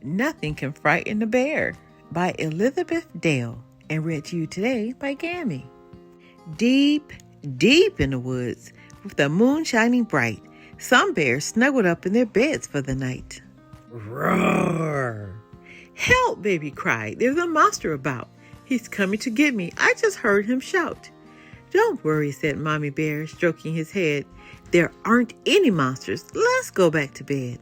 Nothing Can Frighten a Bear by Elizabeth Dale, and read to you today by Gammy. Deep, deep in the woods, with the moon shining bright, some bears snuggled up in their beds for the night. Roar! Help, baby cried. There's a monster about. He's coming to get me. I just heard him shout. Don't worry, said Mommy Bear, stroking his head. There aren't any monsters. Let's go back to bed.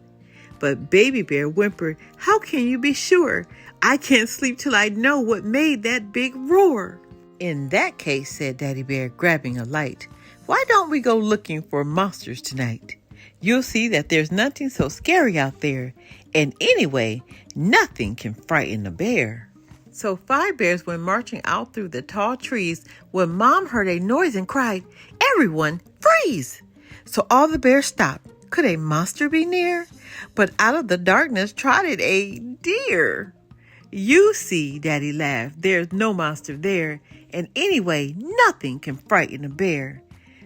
But Baby Bear whimpered, how can you be sure? I can't sleep till I know what made that big roar. In that case, said Daddy Bear, grabbing a light, why don't we go looking for monsters tonight? You'll see that there's nothing so scary out there. And anyway, nothing can frighten a bear. So 5 bears went marching out through the tall trees when Mom heard a noise and cried, everyone, freeze! So all the bears stopped. Could a monster be near? But out of the darkness trotted a deer. You see, Daddy laughed, there's no monster there. And anyway, nothing can frighten a bear.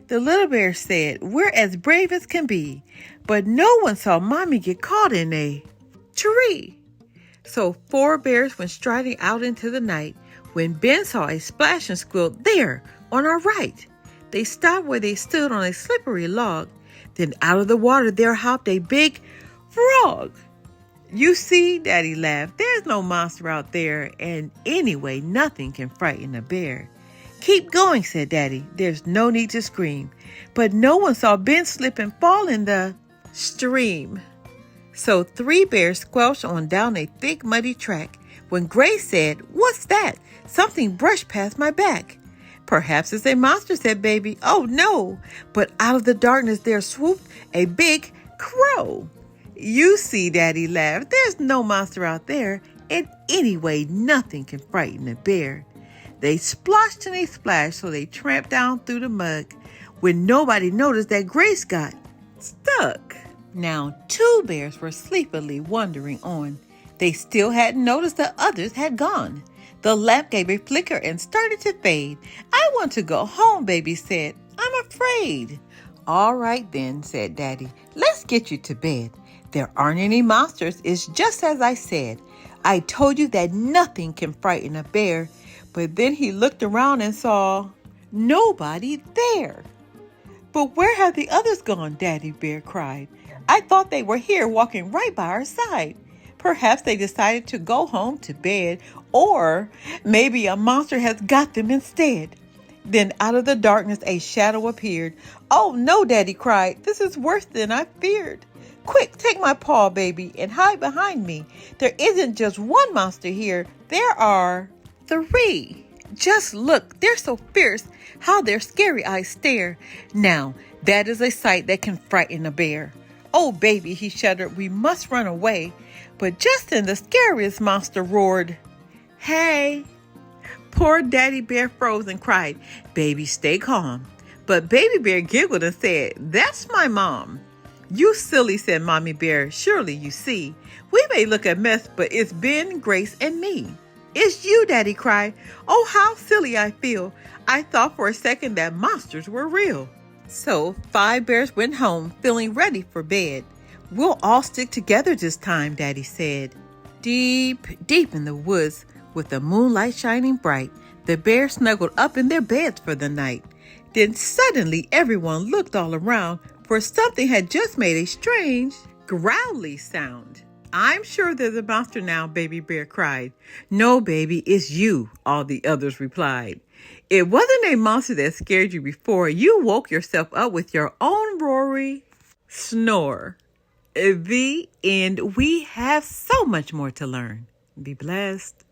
The little bear said, we're as brave as can be. But no one saw Mommy get caught in a tree. So 4 bears went striding out into the night when Ben saw a splash and squealed, there, on our right. They stopped where they stood on a slippery log. Then out of the water there hopped a big frog. You see, Daddy laughed, there's no monster out there, and anyway, nothing can frighten a bear. Keep going, said Daddy, there's no need to scream. But no one saw Ben slip and fall in the stream. So 3 bears squelched on down a thick, muddy track when Grace said, what's that? Something brushed past my back. Perhaps it's a monster, said Baby. Oh, no. But out of the darkness there swooped a big crow. You see, Daddy laughed, there's no monster out there, and anyway, nothing can frighten a bear. They sploshed and they splashed, so they tramped down through the mud when nobody noticed that Grace got stuck. Now 2 bears were sleepily wandering on. They still hadn't noticed the others had gone. The lamp gave a flicker and started to fade. I want to go home, Baby said. I'm afraid. All right then, said Daddy. Let's get you to bed. There aren't any monsters. It's just as I said. I told you that nothing can frighten a bear. But then he looked around and saw nobody there. But where have the others gone? Daddy Bear cried. I thought they were here walking right by our side. Perhaps they decided to go home to bed, or maybe a monster has got them instead. Then out of the darkness a shadow appeared. Oh no, Daddy cried. This is worse than I feared. Quick, take my paw, Baby, and hide behind me. There isn't just one monster here. There are 3. Just look, they're so fierce. How their scary eyes stare. Now, that is a sight that can frighten a bear. Oh, Baby, he shuddered, we must run away. But just then the scariest monster roared, hey. Poor Daddy Bear froze and cried, Baby, stay calm. But Baby Bear giggled and said, that's my mom. You silly, said Mommy Bear. Surely you see, we may look a mess, but it's Ben, Grace, and me. It's you, Daddy cried. Oh, how silly I feel. I thought for a second that monsters were real. So 5 bears went home, feeling ready for bed. We'll all stick together this time, Daddy said. Deep, deep in the woods, with the moonlight shining bright, the bears snuggled up in their beds for the night. Then suddenly everyone looked all around, for something had just made a strange, growly sound. I'm sure there's a monster now, Baby Bear cried. No, Baby, it's you, all the others replied. It wasn't a monster that scared you before. You woke yourself up with your own roary snore. The end. We have so much more to learn. Be blessed.